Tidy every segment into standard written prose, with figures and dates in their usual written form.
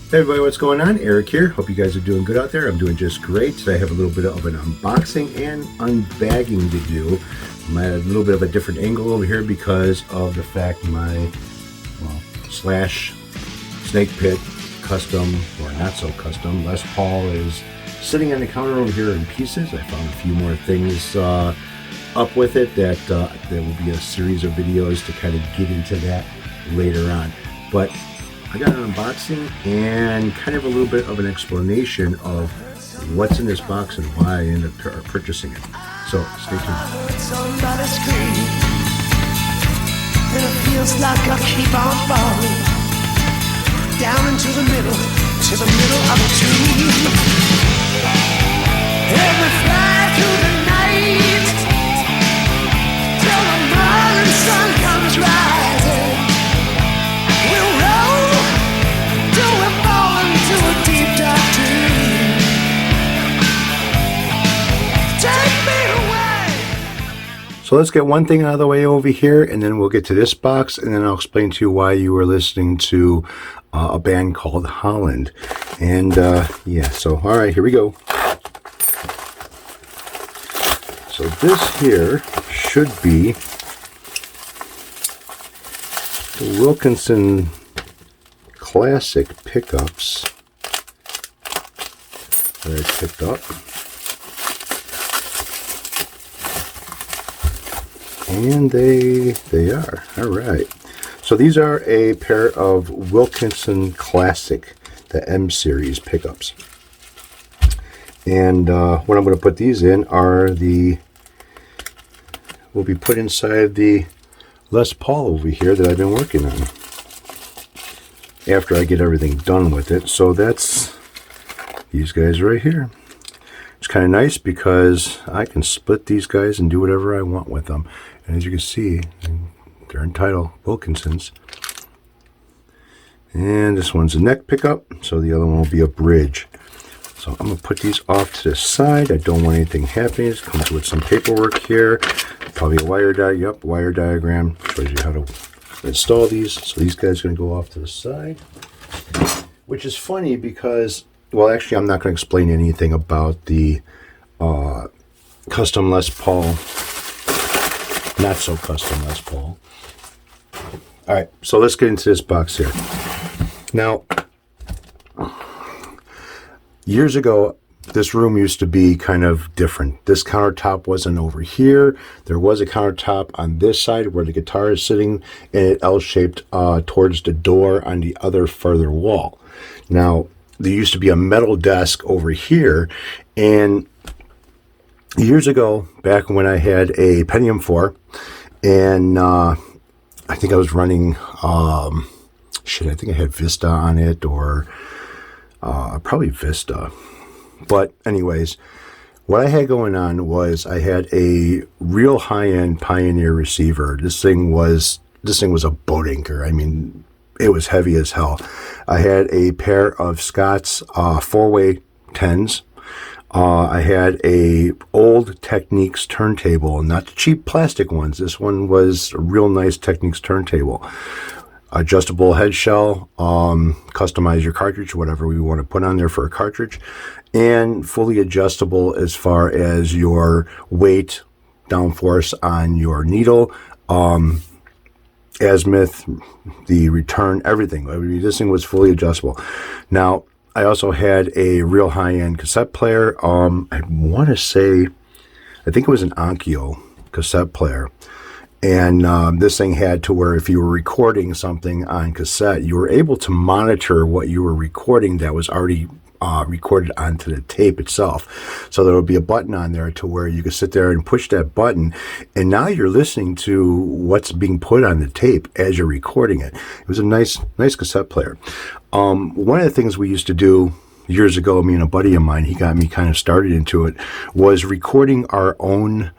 Hey everybody, what's going on? Eric here. Hope you guys are doing good out there. I'm doing just great. Today I have a little bit of an unboxing and unbagging to do. I'm at a little bit of a different angle over here because of the fact my Slash Snake Pit custom, or not so custom, Les Paul is sitting on the counter over here in pieces. I found a few more things up with it that there will be a series of videos to kind of get into that later on. But I got an unboxing and kind of a little bit of an explanation of what's in this box and why I ended up purchasing it. So stay tuned. Somebody scream, and it feels like I keep on falling down into the middle, to the middle of a dream. And we fly through the night till the morning sun comes rising. We'll roll till we fall into a deep dark dream. Take me away. So let's get one thing out of the way over here, and then we'll get to this box, and then I'll explain to you why you were listening to a band called Holland. And yeah, so all right, here we go. So this here should be the Wilkinson Classic pickups that I picked up. And they are. All right. So these are a pair of Wilkinson Classic, the M series pickups. And what I'm going to put these in are will be put inside the Les Paul over here that I've been working on after I get everything done with it. So that's these guys right here. It's kind of nice because I can split these guys and do whatever I want with them. And as you can see, they're entitled Wilkinsons. And this one's a neck pickup, so the other one will be a bridge. So I'm going to put these off to the side. I don't want anything happening. It comes with some paperwork here. Probably a wire diagram. Shows you how to install these. So these guys are going to go off to the side. Which is funny because, well, actually I'm not going to explain anything about the custom Les Paul. Not so custom Les Paul. Alright, so let's get into this box here. Now, years ago, this room used to be kind of different. This countertop wasn't over here. There was a countertop on this side where the guitar is sitting, and it L-shaped towards the door on the other further wall. Now, there used to be a metal desk over here, and years ago, back when I had a Pentium 4, and I think I was running, I think I had Vista on it, or probably Vista. But anyways, what I had going on was I had a real high-end Pioneer receiver. This thing was a boat anchor. I mean, it was heavy as hell. I had a pair of Scott's 4-way 10s. I had a old Technics turntable, not the cheap plastic ones. This one was a real nice Technics turntable. Adjustable head shell, customize your cartridge, whatever we want to put on there for a cartridge, and fully adjustable as far as your weight, downforce on your needle, azimuth, the return, everything. I mean, this thing was fully adjustable. Now, I also had a real high-end cassette player. I want to say, I think it was an Onkyo cassette player. And this thing had to where if you were recording something on cassette, you were able to monitor what you were recording that was already recorded onto the tape itself. So there would be a button on there to where you could sit there and push that button, and now you're listening to what's being put on the tape as you're recording it. It was a nice cassette player. One of the things we used to do years ago, me and a buddy of mine, he got me kind of started into it, was recording our own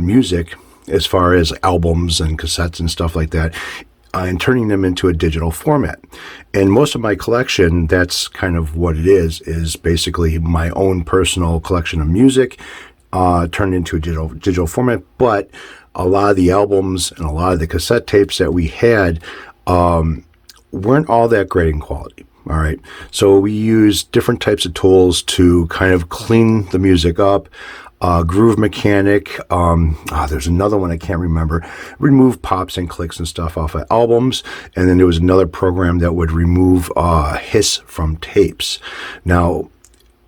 music as far as albums and cassettes and stuff like that, and turning them into a digital format. And most of my collection, that's kind of what it is basically my own personal collection of music turned into a digital format. But a lot of the albums and a lot of the cassette tapes that we had weren't all that great in quality. All right. So we used different types of tools to kind of clean the music up. Groove Mechanic. There's another one I can't remember. Remove pops and clicks and stuff off of albums. And then there was another program that would remove hiss from tapes. Now,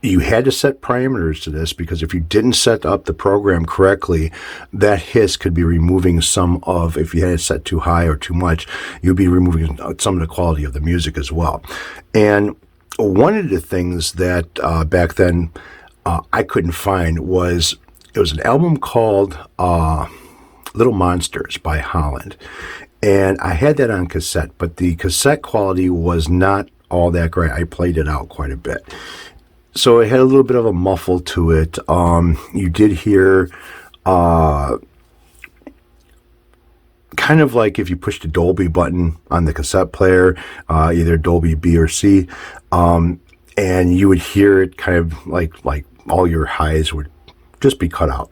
you had to set parameters to this because if you didn't set up the program correctly, that hiss could be removing some of, if you had it set too high or too much, you'd be removing some of the quality of the music as well. And one of the things that back then I couldn't find was, it was an album called Little Monsters by Holland. And I had that on cassette, but the cassette quality was not all that great. I played it out quite a bit. So it had a little bit of a muffle to it. You did hear kind of like if you pushed the Dolby button on the cassette player, either Dolby B or C, and you would hear it kind of like all your highs would just be cut out.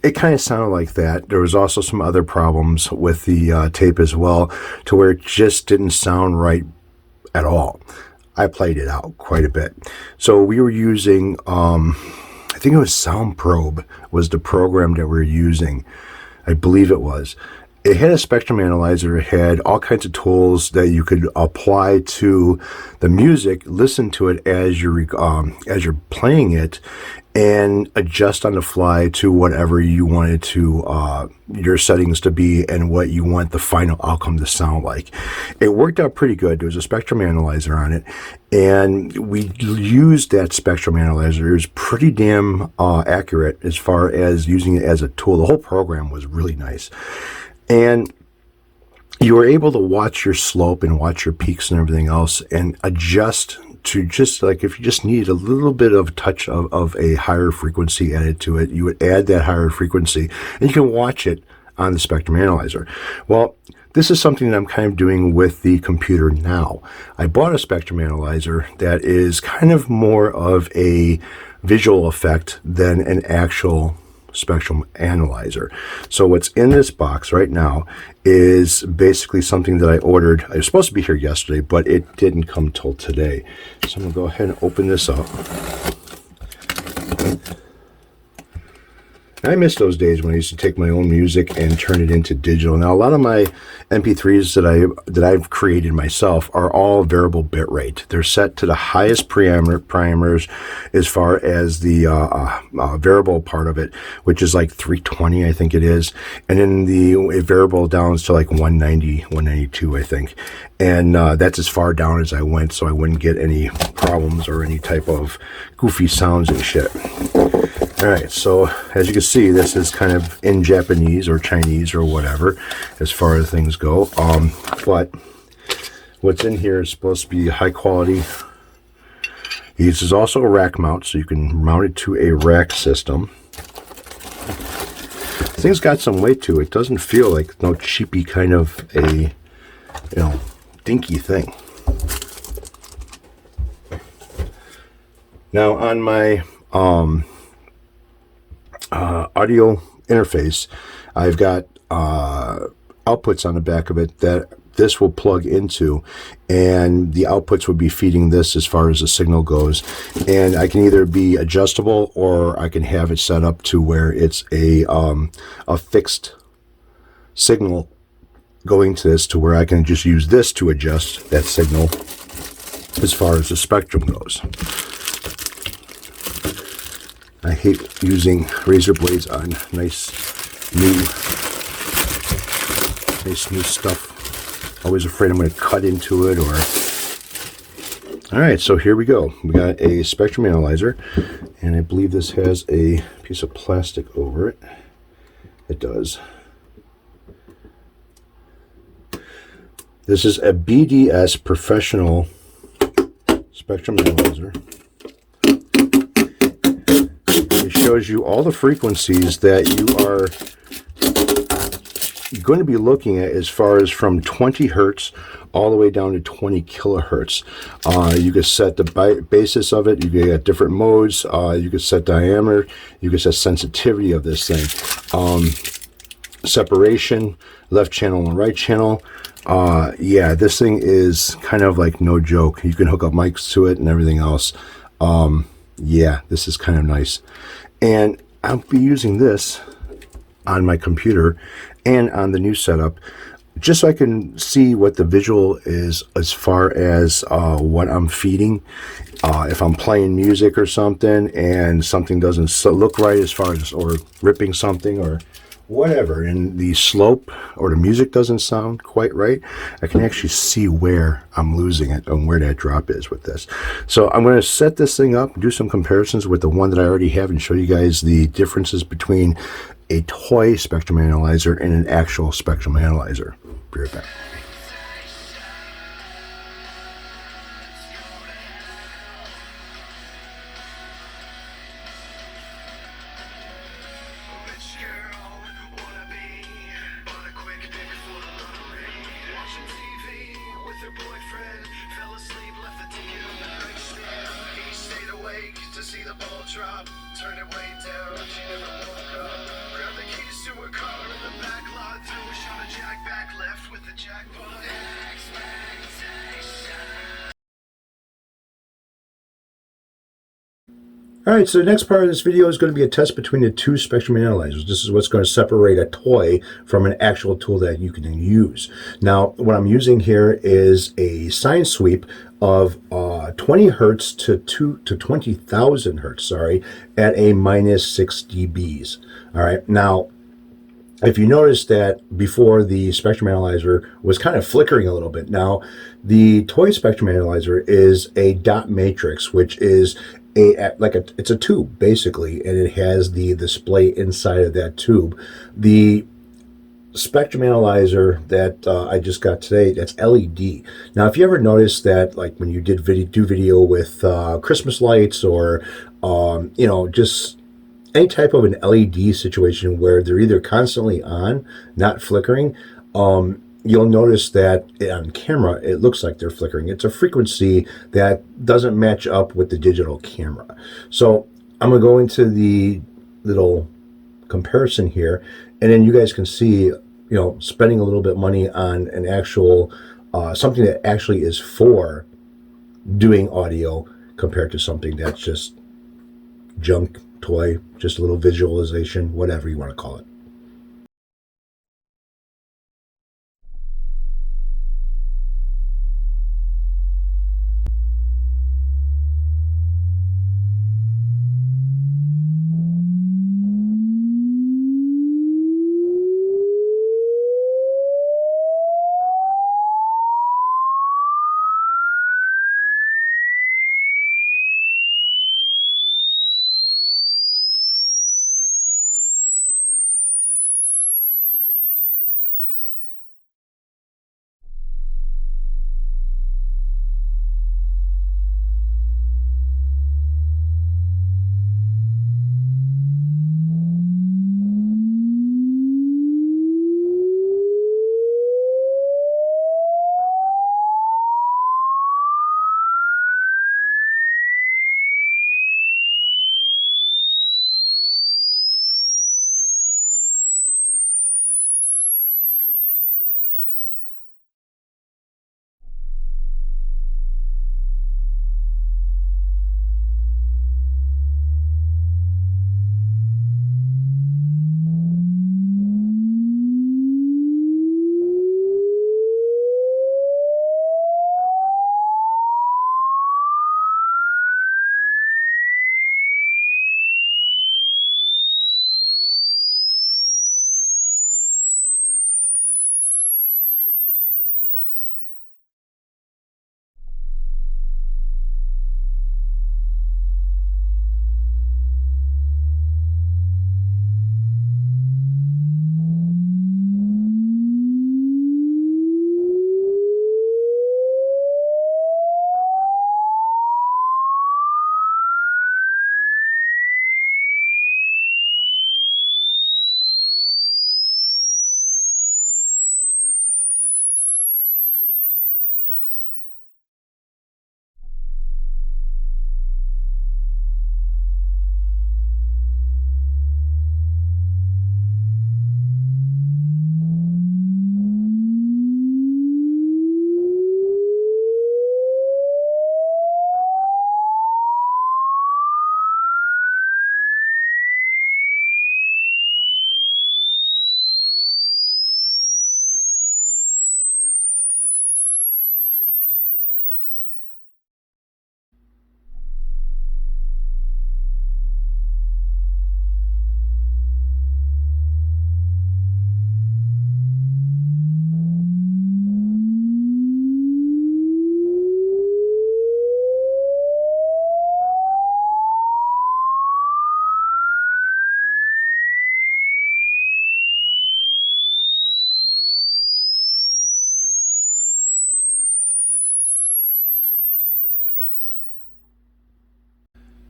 It kind of sounded like that. There was also some other problems with the tape as well, to where it just didn't sound right at all. I played it out quite a bit. So we were using, I think it was Sound Probe was the program that we were using. I believe it was. It had a spectrum analyzer. It had all kinds of tools that you could apply to the music, listen to it as you're playing it, and adjust on the fly to whatever you wanted to your settings to be and what you want the final outcome to sound like. It worked out pretty good. There was a spectrum analyzer on it, and we used that spectrum analyzer. It was pretty damn accurate as far as using it as a tool. The whole program was really nice. And you were able to watch your slope and watch your peaks and everything else and adjust to just like if you just needed a little bit of touch of a higher frequency added to it, you would add that higher frequency and you can watch it on the spectrum analyzer. Well, this is something that I'm kind of doing with the computer now. I bought a spectrum analyzer that is kind of more of a visual effect than an actual spectrum analyzer. So what's in this box right now is basically something that I ordered. It was supposed to be here yesterday, but it didn't come till today. So I'm gonna go ahead and open this up. I miss those days when I used to take my own music and turn it into digital. Now, a lot of my MP3s that I've created myself are all variable bit rate. They're set to the highest parameters as far as the variable part of it, which is like 320, I think it is. And then the variable down to like 190, 192, I think. And that's as far down as I went, so I wouldn't get any problems or any type of goofy sounds and shit. All right, so as you can see, this is kind of in Japanese or Chinese or whatever as far as things go. But what's in here is supposed to be high quality. This is also a rack mount, so you can mount it to a rack system. This thing's got some weight to it. It doesn't feel like no cheapy kind of a, dinky thing. Now on my audio interface, I've got outputs on the back of it that this will plug into, and the outputs would be feeding this as far as the signal goes. And I can either be adjustable or I can have it set up to where it's a fixed signal going to this, to where I can just use this to adjust that signal as far as the spectrum goes. I hate using razor blades on nice new stuff. Always afraid I'm going to cut into it or... Alright, so here we go. We got a spectrum analyzer, and I believe this has a piece of plastic over it. It does. This is a BDS professional spectrum analyzer. Shows you all the frequencies that you're going to be looking at, as far as from 20 hertz all the way down to 20 kilohertz. You can set the basis of it. You can get different modes. You can set diameter. You can set sensitivity of this thing. Separation, left channel and right channel. Yeah, this thing is kind of like no joke. You can hook up mics to it and everything else. Yeah, this is kind of nice. And I'll be using this on my computer and on the new setup just so I can see what the visual is as far as what I'm feeding. If I'm playing music or something and something doesn't look right as far as, or ripping something or whatever, and the slope or the music doesn't sound quite right, I can actually see where I'm losing it and where that drop is with this. So I'm going to set this thing up, do some comparisons with the one that I already have, and show you guys the differences between a toy spectrum analyzer and an actual spectrum analyzer. Be right back. Turn it way down, she never woke up. Grab the keys to her car in the back lot. Threw a shot of Jack back left with the jackpot. All right, so the next part of this video is going to be a test between the two spectrum analyzers. This is what's going to separate a toy from an actual tool that you can use. Now, what I'm using here is a sine sweep of 20 hertz to 20,000 hertz, sorry, at a minus 6 dBs. All right, now, if you notice that before, the spectrum analyzer was kind of flickering a little bit. Now, the toy spectrum analyzer is a dot matrix, which is it's a tube basically, and it has the display inside of that tube. The spectrum analyzer that I just got today, that's LED. Now, if you ever noticed that, like when you did do video with Christmas lights, or just any type of an LED situation where they're either constantly on, not flickering, you'll notice that on camera it looks like they're flickering. It's a frequency that doesn't match up with the digital camera. So I'm going to go into the little comparison here, and then you guys can see, spending a little bit of money on an actual something that actually is for doing audio compared to something that's just junk toy, just a little visualization, whatever you want to call it.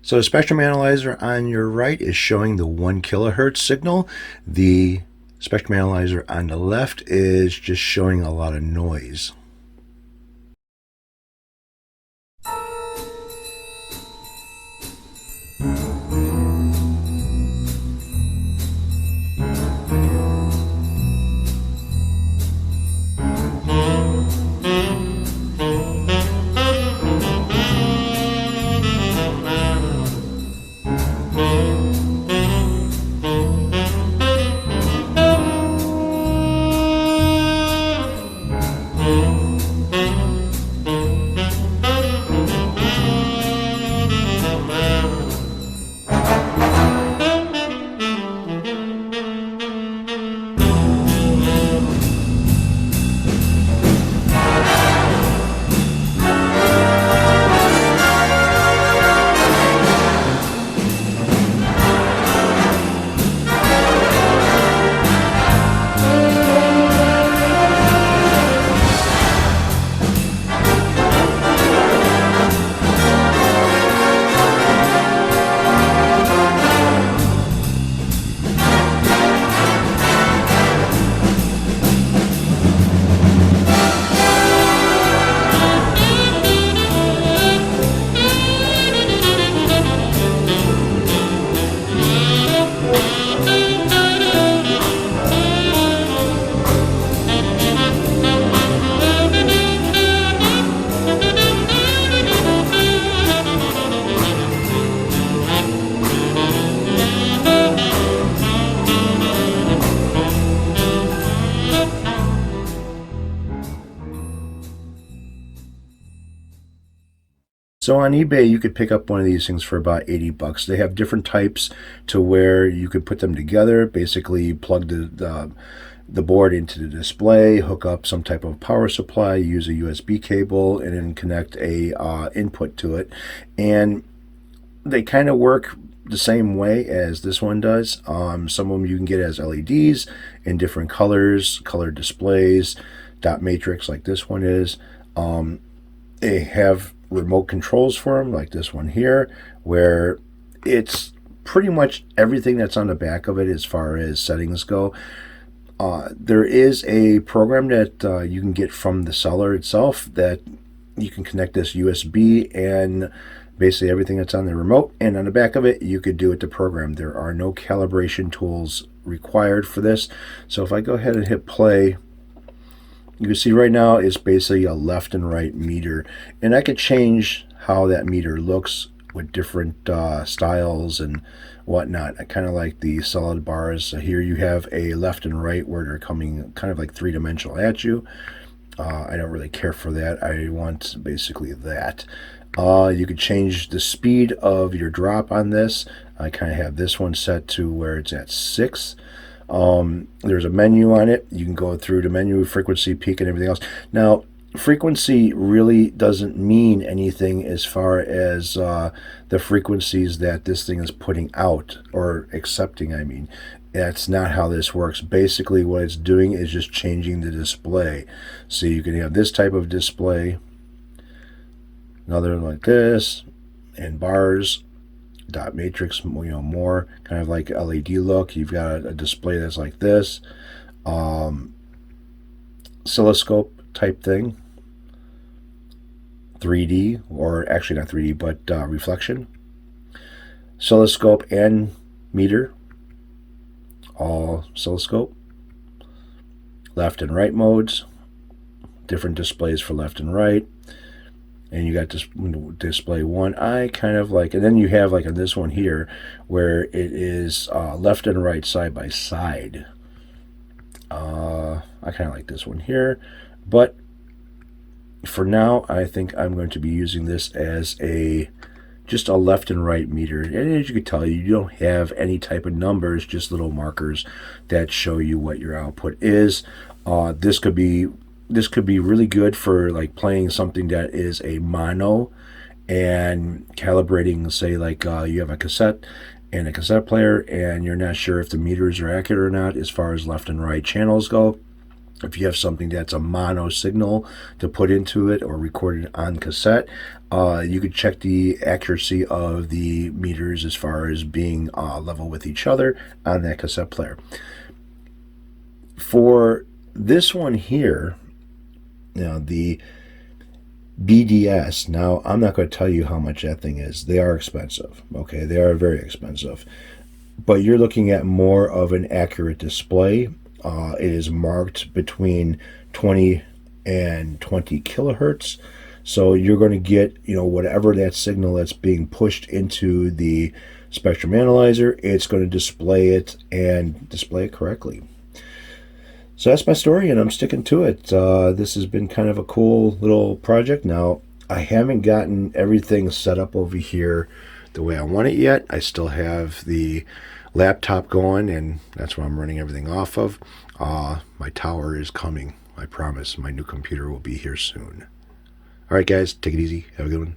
So the spectrum analyzer on your right is showing the 1 kilohertz signal. The spectrum analyzer on the left is just showing a lot of noise. So on eBay, you could pick up one of these things for about 80 bucks. They have different types to where you could put them together. Basically, you plug the board into the display, hook up some type of power supply, use a USB cable, and then connect a input to it. And they kind of work the same way as this one does. Some of them you can get as LEDs in different colors, colored displays, dot matrix like this one is. They have remote controls for them like this one here, where it's pretty much everything that's on the back of it as far as settings go. There is a program that you can get from the seller itself that you can connect this USB and basically everything that's on the remote, and on the back of it you could do it to program. There are no calibration tools required for this. So if I go ahead and hit play, you can see right now it's basically a left and right meter, and I could change how that meter looks with different styles and whatnot. I kind of like the solid bars. So here you have a left and right where they're coming kind of like three-dimensional at you. I don't really care for that. I want basically that. You could change the speed of your drop on this. I kind of have this one set to where it's at 6. There's a menu on it. You can go through the menu, frequency, peak, and everything else. Now, frequency really doesn't mean anything as far as the frequencies that this thing is putting out or accepting, I mean. That's not how this works. Basically, what it's doing is just changing the display. So you can have this type of display, another like this, and bars, dot matrix, more kind of like LED look. You've got a display that's like this, oscilloscope type thing, 3D, or actually not 3D, but reflection, oscilloscope and meter, all oscilloscope, left and right modes, different displays for left and right. And you got this display one. I kind of like, and then you have like on this one here where it is left and right side by side. I kind of like this one here, but for now I think I'm going to be using this as just a left and right meter. And as you can tell, you don't have any type of numbers, just little markers that show you what your output is. This could be really good for like playing something that is a mono and calibrating, say like you have a cassette and a cassette player and you're not sure if the meters are accurate or not as far as left and right channels go. If you have something that's a mono signal to put into it or recorded on cassette, you could check the accuracy of the meters as far as being level with each other on that cassette player. For this one here, the BDS, now I'm not going to tell you how much that thing is. They are expensive. Okay, they are very expensive. But you're looking at more of an accurate display. It is marked between 20 and 20 kilohertz. So you're going to get, whatever that signal that's being pushed into the spectrum analyzer, it's going to display it and display it correctly. So that's my story, and I'm sticking to it. This has been kind of a cool little project. Now, I haven't gotten everything set up over here the way I want it yet. I still have the laptop going, and that's what I'm running everything off of. My tower is coming. I promise my new computer will be here soon. All right, guys, take it easy. Have a good one.